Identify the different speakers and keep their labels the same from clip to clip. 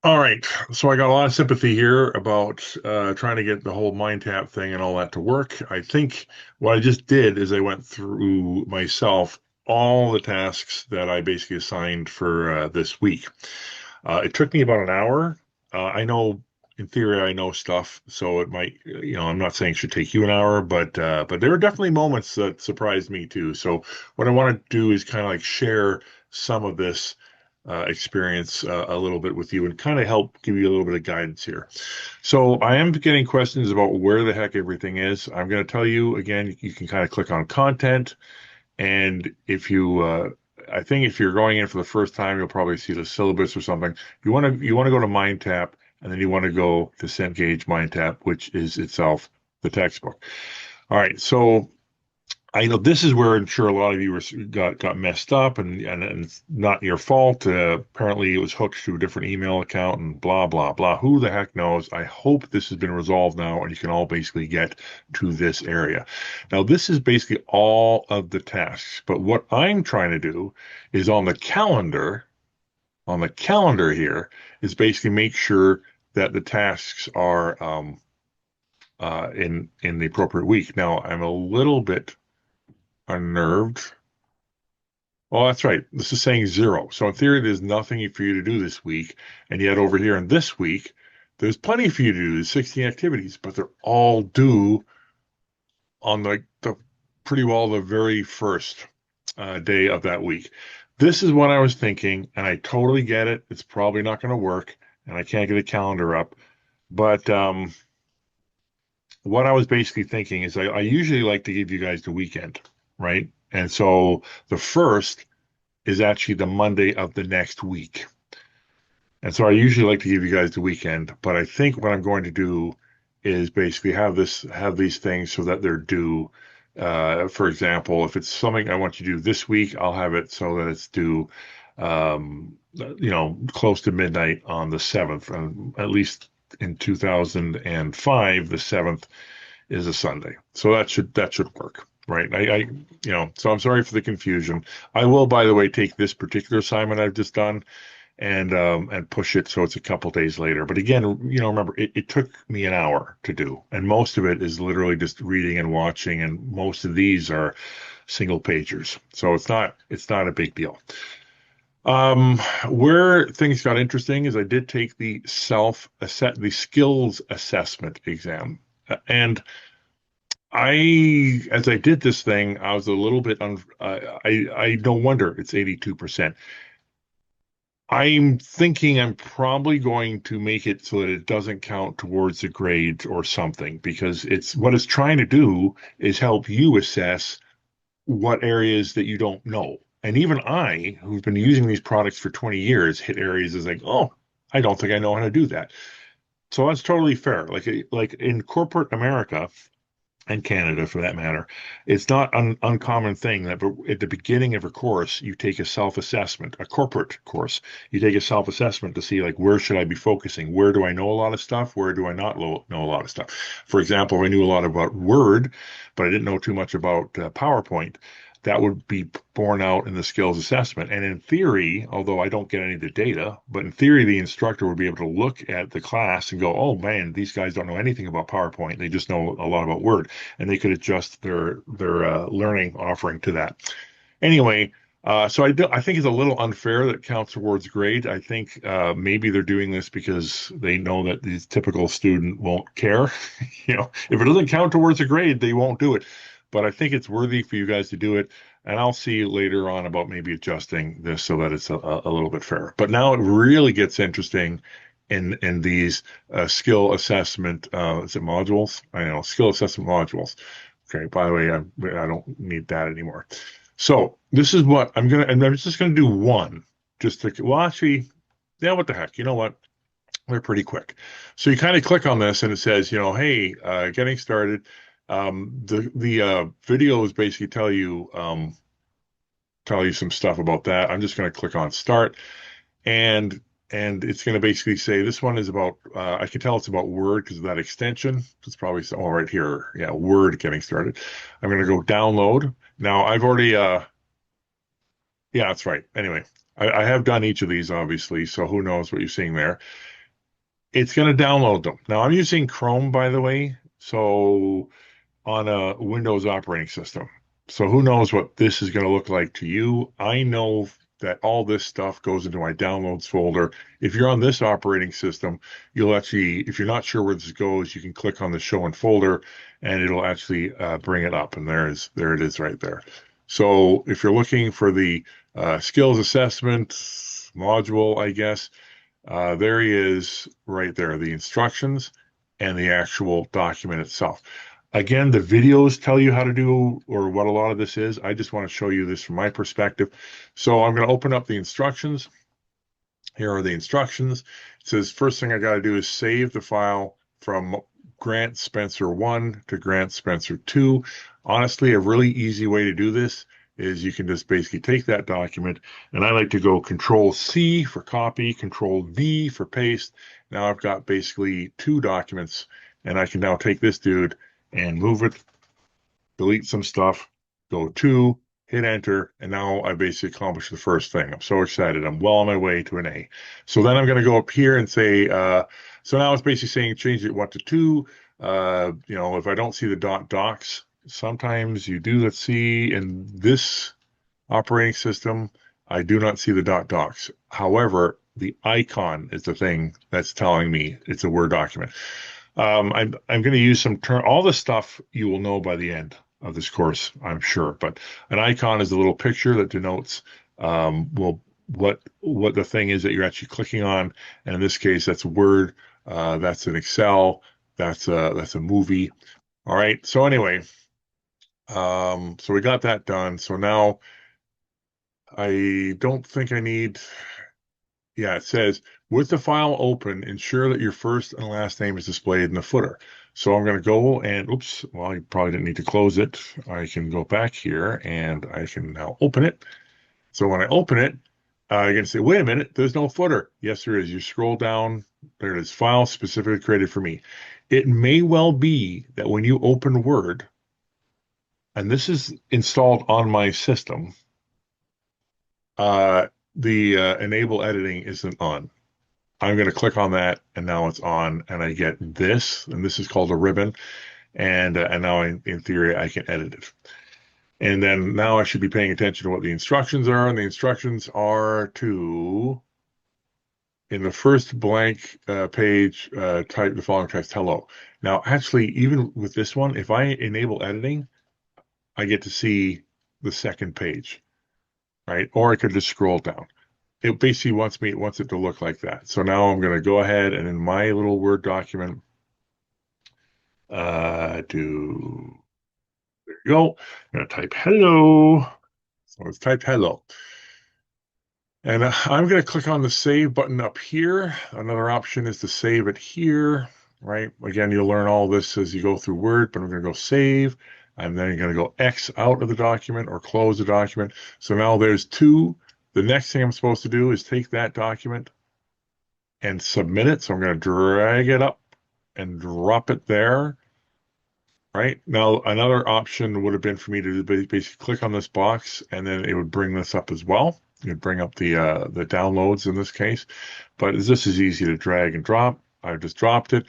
Speaker 1: All right. So I got a lot of sympathy here about trying to get the whole MindTap thing and all that to work. I think what I just did is I went through myself all the tasks that I basically assigned for this week. It took me about an hour. I know in theory I know stuff, so it might, I'm not saying it should take you an hour, but there were definitely moments that surprised me too. So what I want to do is kind of like share some of this experience a little bit with you and kind of help give you a little bit of guidance here. So I am getting questions about where the heck everything is. I'm going to tell you again, you can kind of click on content. And I think if you're going in for the first time, you'll probably see the syllabus or something. You want to go to MindTap, and then you want to go to Cengage MindTap, which is itself the textbook. All right, so I know this is where I'm sure a lot of you got messed up, and it's not your fault. Apparently, it was hooked to a different email account, and blah blah blah. Who the heck knows? I hope this has been resolved now, and you can all basically get to this area. Now, this is basically all of the tasks, but what I'm trying to do is on the calendar here, is basically make sure that the tasks are in the appropriate week. Now, I'm a little bit unnerved. Oh, that's right. This is saying zero. So in theory, there's nothing for you to do this week. And yet over here in this week, there's plenty for you to do. There's 16 activities, but they're all due on the pretty well the very first day of that week. This is what I was thinking, and I totally get it. It's probably not going to work, and I can't get a calendar up. But what I was basically thinking is I usually like to give you guys the weekend, right? And so the first is actually the Monday of the next week. And so I usually like to give you guys the weekend, but I think what I'm going to do is basically have these things so that they're due. For example, if it's something I want you to do this week, I'll have it so that it's due, close to midnight on the 7th. And at least in 2005, the 7th is a Sunday. So that should work. Right. So I'm sorry for the confusion. I will, by the way, take this particular assignment I've just done and push it so it's a couple days later. But again, remember, it took me an hour to do, and most of it is literally just reading and watching, and most of these are single pagers. So it's not a big deal. Where things got interesting is I did take the skills assessment exam. And as I did this thing, I was a little bit I no wonder it's 82%. I'm thinking I'm probably going to make it so that it doesn't count towards the grades or something, because it's trying to do is help you assess what areas that you don't know. And even I, who's been using these products for 20 years, hit areas as like, oh, I don't think I know how to do that. So that's totally fair. Like in corporate America, and Canada for that matter, it's not an uncommon thing that at the beginning of a course, you take a self-assessment, a corporate course. You take a self-assessment to see like where should I be focusing? Where do I know a lot of stuff? Where do I not know a lot of stuff? For example, I knew a lot about Word, but I didn't know too much about PowerPoint. That would be borne out in the skills assessment. And in theory, although I don't get any of the data, but in theory, the instructor would be able to look at the class and go, oh man, these guys don't know anything about PowerPoint. They just know a lot about Word, and they could adjust their learning offering to that. Anyway, I think it's a little unfair that it counts towards grade. I think maybe they're doing this because they know that the typical student won't care. If it doesn't count towards a grade, they won't do it. But I think it's worthy for you guys to do it. And I'll see later on about maybe adjusting this so that it's a little bit fairer. But now it really gets interesting in these skill assessment is it modules? I know skill assessment modules. Okay. By the way, I don't need that anymore. So this is what and I'm just gonna do one. Well, actually, yeah. What the heck? You know what? They're pretty quick. So you kind of click on this and it says, hey, getting started. The videos basically tell you some stuff about that. I'm just going to click on start, and it's going to basically say this one is about. I can tell it's about Word because of that extension. It's probably all right here. Yeah, Word getting started. I'm going to go download. Now I've already. Yeah, that's right. Anyway, I have done each of these, obviously, so who knows what you're seeing there. It's going to download them. Now, I'm using Chrome, by the way, so on a Windows operating system. So who knows what this is going to look like to you? I know that all this stuff goes into my downloads folder. If you're on this operating system, you'll actually, if you're not sure where this goes, you can click on the show in folder and it'll actually bring it up. And there it is right there. So if you're looking for the skills assessment module, I guess, there he is right there, the instructions and the actual document itself. Again, the videos tell you how to do or what a lot of this is. I just want to show you this from my perspective. So I'm going to open up the instructions. Here are the instructions. It says first thing I got to do is save the file from Grant Spencer 1 to Grant Spencer 2. Honestly, a really easy way to do this is you can just basically take that document, and I like to go Control C for copy, Control V for paste. Now I've got basically two documents, and I can now take this dude and move it, delete some stuff, go to, hit enter, and now I basically accomplished the first thing. I'm so excited. I'm well on my way to an A. So then I'm going to go up here and say, so now it's basically saying change it what to two. If I don't see the docs, sometimes you do. Let's see, in this operating system, I do not see the docs. However, the icon is the thing that's telling me it's a Word document. I'm going to use some term. All this stuff you will know by the end of this course, I'm sure. But an icon is a little picture that denotes well what the thing is that you're actually clicking on. And in this case, that's Word. That's an Excel. That's a movie. All right. So anyway, so we got that done. So now I don't think I need. Yeah, it says, with the file open, ensure that your first and last name is displayed in the footer. So I'm going to go and, oops, well, I probably didn't need to close it. I can go back here and I can now open it. So when I open it, you're going to say, wait a minute, there's no footer. Yes, there is. You scroll down, there it is, file specifically created for me. It may well be that when you open Word, and this is installed on my system, the enable editing isn't on. I'm going to click on that, and now it's on, and I get this, and this is called a ribbon, and now in theory I can edit it. And then now I should be paying attention to what the instructions are, and the instructions are to, in the first blank page, type the following text, hello. Now, actually, even with this one, if I enable editing, I get to see the second page, right? Or I could just scroll down. It basically wants it to look like that. So now I'm going to go ahead and in my little Word document, do there you go. I'm going to type hello. So let's type hello. And I'm going to click on the save button up here. Another option is to save it here, right? Again, you'll learn all this as you go through Word, but I'm going to go save. I'm then going to go X out of the document or close the document. So now there's two. The next thing I'm supposed to do is take that document and submit it. So I'm going to drag it up and drop it there. Right now, another option would have been for me to basically click on this box, and then it would bring this up as well. It would bring up the downloads in this case, but this is easy to drag and drop. I've just dropped it,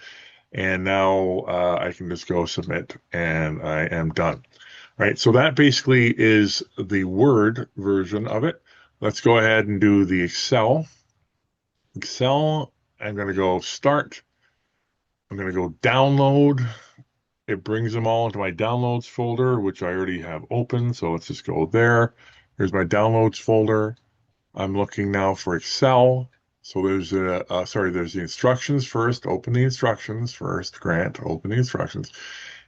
Speaker 1: and now I can just go submit, and I am done. Right, so that basically is the Word version of it. Let's go ahead and do the Excel. Excel, I'm going to go start. I'm going to go download. It brings them all into my downloads folder, which I already have open. So let's just go there. Here's my downloads folder. I'm looking now for Excel. So there's there's the instructions first. Open the instructions first. Grant, open the instructions.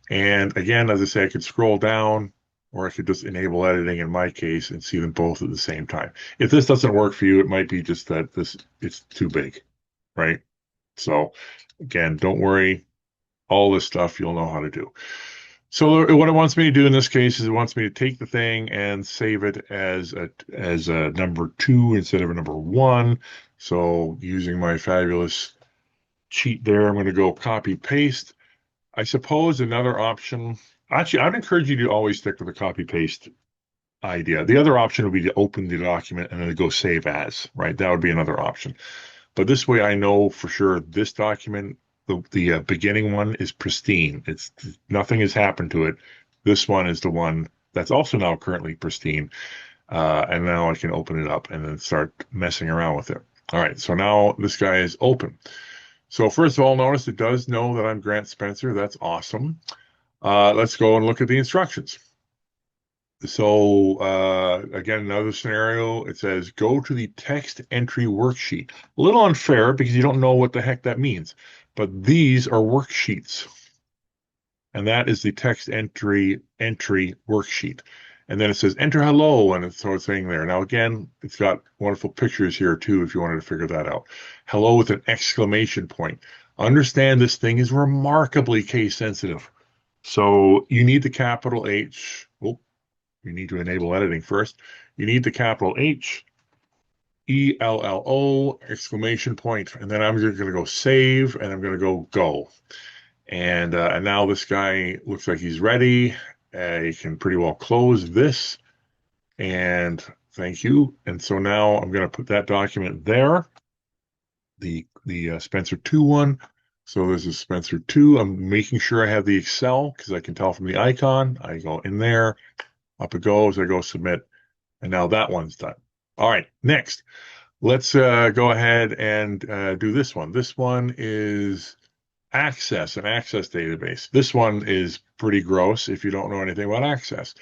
Speaker 1: And again, as I say, I could scroll down or I could just enable editing in my case and see them both at the same time. If this doesn't work for you, it might be just that it's too big, right? So again, don't worry. All this stuff you'll know how to do. So what it wants me to do in this case is it wants me to take the thing and save it as a number 2 instead of a number 1. So using my fabulous cheat there, I'm going to go copy paste. I suppose another option. Actually, I'd encourage you to always stick with the copy paste idea. The other option would be to open the document and then go save as, right? That would be another option. But this way, I know for sure this document, the beginning one, is pristine. It's nothing has happened to it. This one is the one that's also now currently pristine, and now I can open it up and then start messing around with it. All right, so now this guy is open. So first of all, notice it does know that I'm Grant Spencer. That's awesome. Let's go and look at the instructions. So again, another scenario, it says go to the text entry worksheet. A little unfair because you don't know what the heck that means, but these are worksheets, and that is the text entry worksheet. And then it says enter hello, and so it's saying there. Now again, it's got wonderful pictures here too, if you wanted to figure that out. Hello with an exclamation point. Understand this thing is remarkably case sensitive. So you need the capital H. Oh, you need to enable editing first. You need the capital H, ELLO, exclamation point, and then I'm just going to go save, and I'm going to go. And now this guy looks like he's ready. You can pretty well close this, and thank you. And so now I'm going to put that document there, the Spencer 2 one. So this is Spencer 2. I'm making sure I have the Excel because I can tell from the icon. I go in there, up it goes, I go submit, and now that one's done. All right, next, let's go ahead and do this one. This one is an Access database. This one is pretty gross if you don't know anything about Access.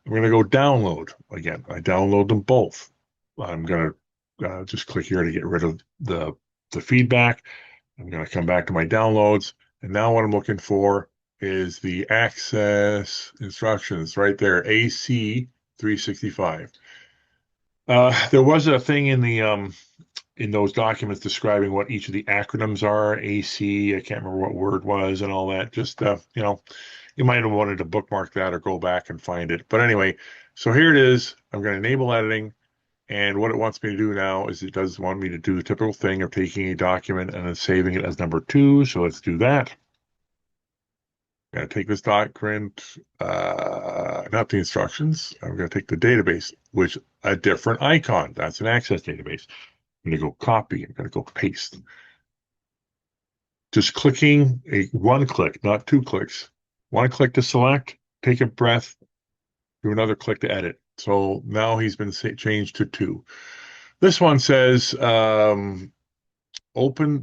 Speaker 1: I'm going to go download. Again, I download them both. I'm going to just click here to get rid of the feedback. I'm going to come back to my downloads. And now what I'm looking for is the Access instructions right there, AC 365. There was a thing in those documents describing what each of the acronyms are. AC, I can't remember what word was and all that. Just you might have wanted to bookmark that or go back and find it. But anyway, so here it is. I'm going to enable editing, and what it wants me to do now is it does want me to do the typical thing of taking a document and then saving it as number 2. So let's do that. I'm going to take this document, not the instructions. I'm going to take the database, which a different icon. That's an Access database. I'm going to go copy. I'm going to go paste. Just clicking one click, not 2 clicks. 1 click to select, take a breath, do another click to edit. So now he's been changed to 2. This one says open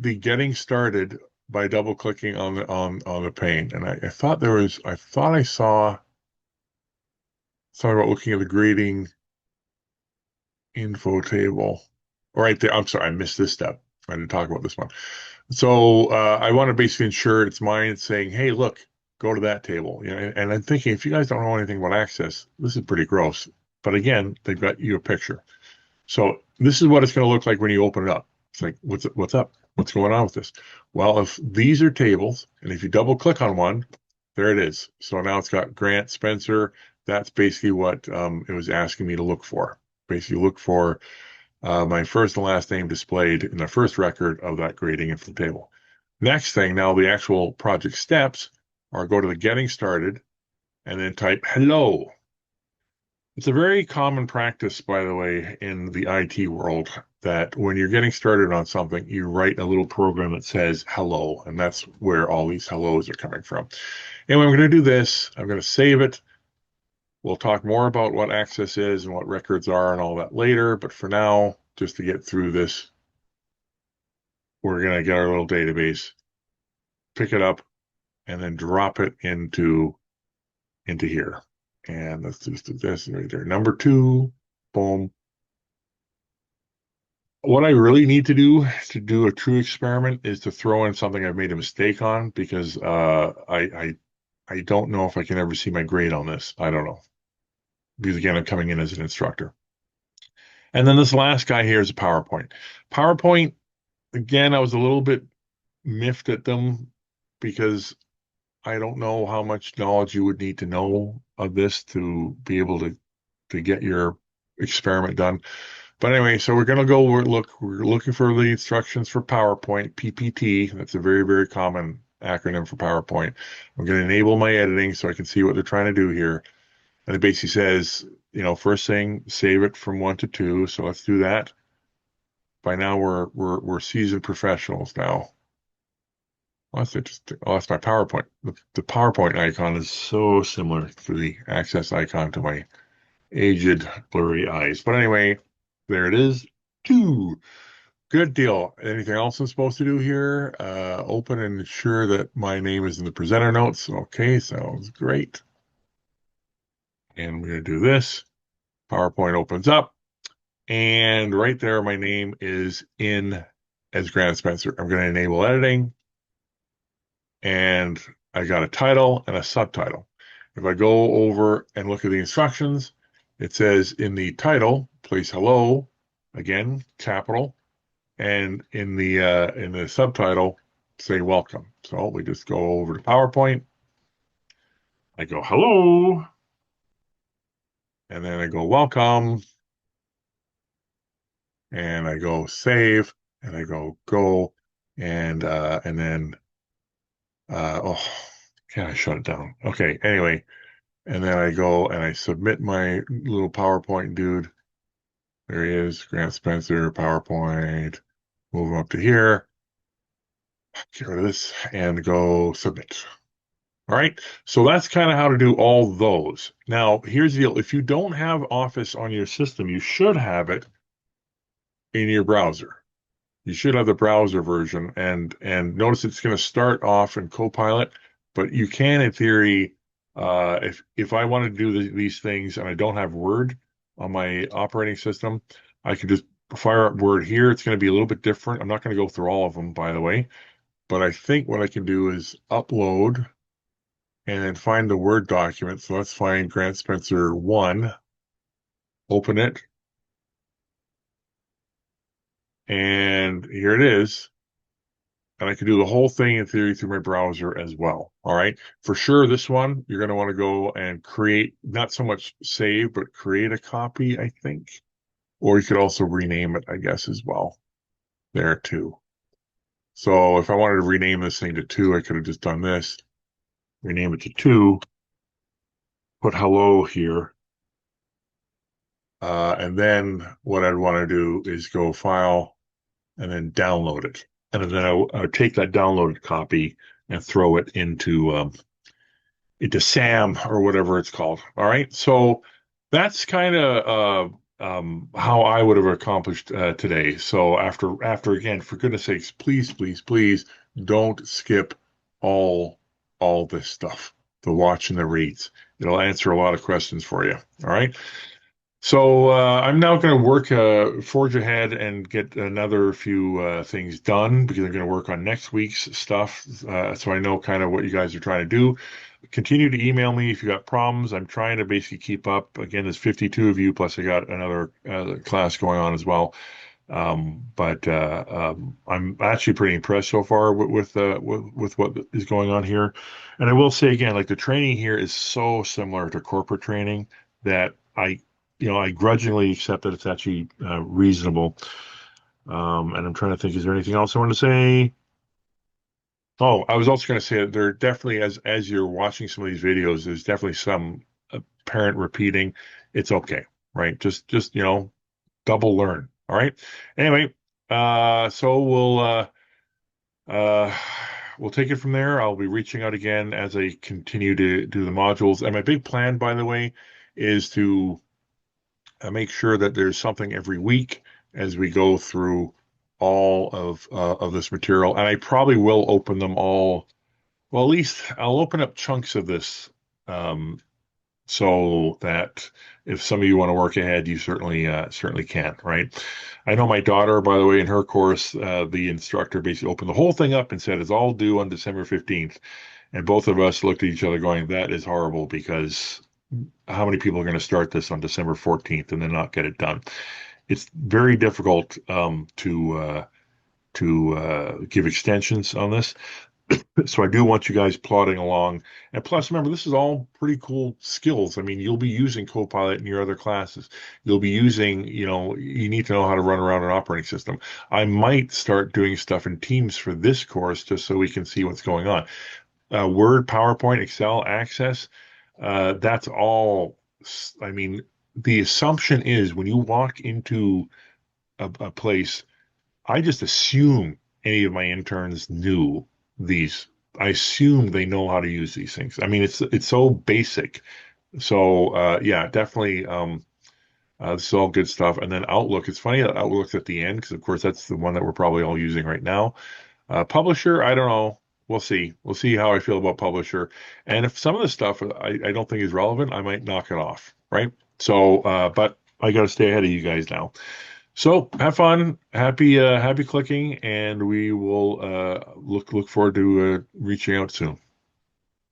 Speaker 1: the getting started by double clicking on the pane. And I thought I saw something about looking at the grading info table. Right there. I'm sorry, I missed this step. I didn't talk about this one. So I want to basically ensure it's mine. It's saying, hey, look, go to that table. And I'm thinking, if you guys don't know anything about Access, this is pretty gross. But again, they've got you a picture. So this is what it's going to look like when you open it up. It's like, what's up? What's going on with this? Well, if these are tables, and if you double click on one, there it is. So now it's got Grant Spencer. That's basically what it was asking me to look for. Basically, look for my first and last name displayed in the first record of that grading info table. Next thing, now the actual project steps are go to the getting started and then type hello. It's a very common practice, by the way, in the IT world that when you're getting started on something, you write a little program that says hello, and that's where all these hellos are coming from. Anyway, I'm going to do this. I'm going to save it. We'll talk more about what Access is and what records are and all that later, but for now, just to get through this, we're going to get our little database, pick it up, and then drop it into here. And let's just do this right there. Number 2, boom. What I really need to do a true experiment is to throw in something I've made a mistake on because I don't know if I can ever see my grade on this. I don't know. Because again, I'm coming in as an instructor. And then this last guy here is a PowerPoint. PowerPoint, again, I was a little bit miffed at them because I don't know how much knowledge you would need to know of this to be able to get your experiment done. But anyway, so we're gonna go. We're looking for the instructions for PowerPoint, PPT. That's a very, very common acronym for PowerPoint. I'm gonna enable my editing so I can see what they're trying to do here. And it basically says first thing, save it from 1 to 2. So let's do that. By now we're seasoned professionals now. Well, that's interesting. Oh, that's my PowerPoint. The PowerPoint icon is so similar to the Access icon to my aged, blurry eyes. But anyway, there it is. Two. Good deal. Anything else I'm supposed to do here? Open and ensure that my name is in the presenter notes. Okay, sounds great. And we're going to do this. PowerPoint opens up. And right there, my name is in as Grant Spencer. I'm going to enable editing. And I got a title and a subtitle. If I go over and look at the instructions, it says in the title, place hello, again, capital, and in the subtitle, say welcome. So we just go over to PowerPoint. I go hello, and then I go welcome, and I go save, and I go, and then oh, can I shut it down? Okay, anyway, and then I go and I submit my little PowerPoint dude. There he is, Grant Spencer, PowerPoint. Move him up to here. Get rid of this and go submit. All right. So that's kind of how to do all those. Now, here's the deal. If you don't have Office on your system, you should have it in your browser. You should have the browser version, and notice it's going to start off in Copilot, but you can, in theory, if I want to do these things and I don't have Word on my operating system, I could just fire up Word here. It's going to be a little bit different. I'm not going to go through all of them, by the way, but I think what I can do is upload and then find the Word document. So let's find Grant Spencer 1, open it, and here it is. And I can do the whole thing in theory through my browser as well. All right. For sure, this one, you're going to want to go and create, not so much save, but create a copy, I think. Or you could also rename it, I guess, as well. There too. So if I wanted to rename this thing to 2, I could have just done this, rename it to 2, put hello here. And then what I'd want to do is go file and then download it. And then I would take that downloaded copy and throw it into SAM or whatever it's called. All right. So that's kind of how I would have accomplished today. So after again, for goodness sakes, please don't skip all all this stuff. The watch and the reads. It'll answer a lot of questions for you. All right. So I'm now going to forge ahead and get another few things done because I'm going to work on next week's stuff. So I know kind of what you guys are trying to do. Continue to email me if you got problems. I'm trying to basically keep up. Again, there's 52 of you, plus I got another class going on as well. But I'm actually pretty impressed so far with what is going on here. And I will say again, like the training here is so similar to corporate training that I grudgingly accept that it's actually reasonable. And I'm trying to think, is there anything else I want to say? Oh, I was also going to say that there definitely, as you're watching some of these videos, there's definitely some apparent repeating. It's okay, right? Just double learn. All right. Anyway, so uh, we'll take it from there. I'll be reaching out again as I continue to do the modules. And my big plan, by the way, is to make sure that there's something every week as we go through all of this material. And I probably will open them all. Well, at least I'll open up chunks of this um, so that if some of you want to work ahead, you certainly can, right? I know my daughter, by the way, in her course, the instructor basically opened the whole thing up and said it's all due on December 15th. And both of us looked at each other going, that is horrible because how many people are going to start this on December 14th and then not get it done? It's very difficult to give extensions on this. So I do want you guys plodding along. And plus, remember, this is all pretty cool skills. I mean, you'll be using Copilot in your other classes. You'll be using, you need to know how to run around an operating system. I might start doing stuff in Teams for this course just so we can see what's going on. Word, PowerPoint, Excel, Access, that's all, I mean, the assumption is when you walk into a place, I just assume any of my interns knew these. I assume they know how to use these things. I mean, it's so basic. So yeah, definitely. This is all good stuff. And then Outlook. It's funny that Outlook's at the end because, of course, that's the one that we're probably all using right now. Publisher, I don't know. We'll see. We'll see how I feel about Publisher. And if some of the stuff I don't think is relevant, I might knock it off. Right. So, but I got to stay ahead of you guys now. So have fun, happy clicking, and we will look forward to reaching out soon.